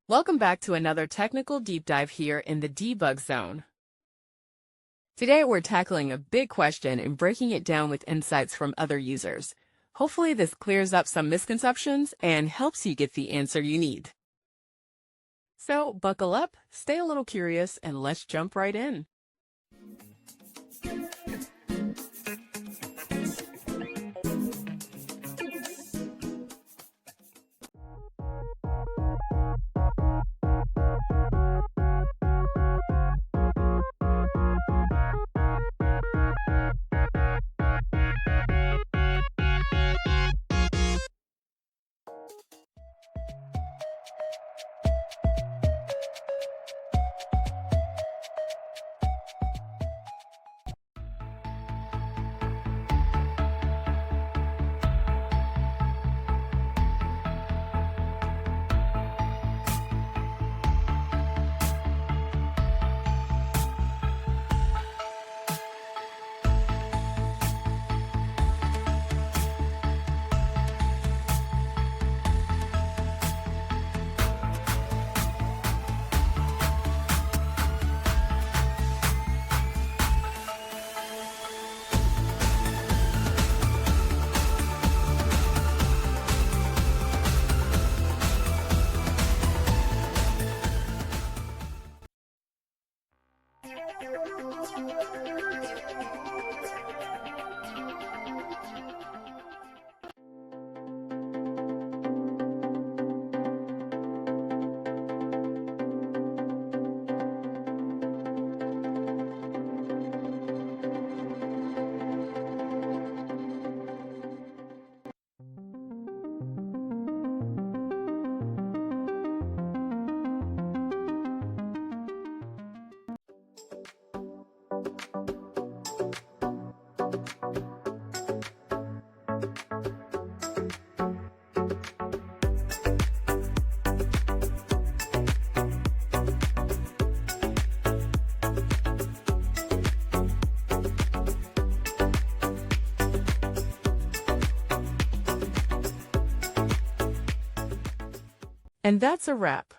Welcome back to another technical deep dive here in the debug zone. Today we're tackling a big question and breaking it down with insights from other users. Hopefully this clears up some misconceptions and helps you get the answer you need. So buckle up, stay a little curious, and let's jump right in. And that's a wrap.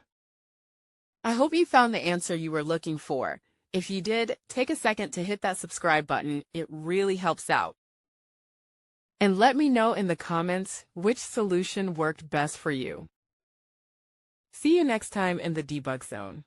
I hope you found the answer you were looking for. If you did, take a second to hit that subscribe button. It really helps out. And let me know in the comments which solution worked best for you. See you next time in the debug zone.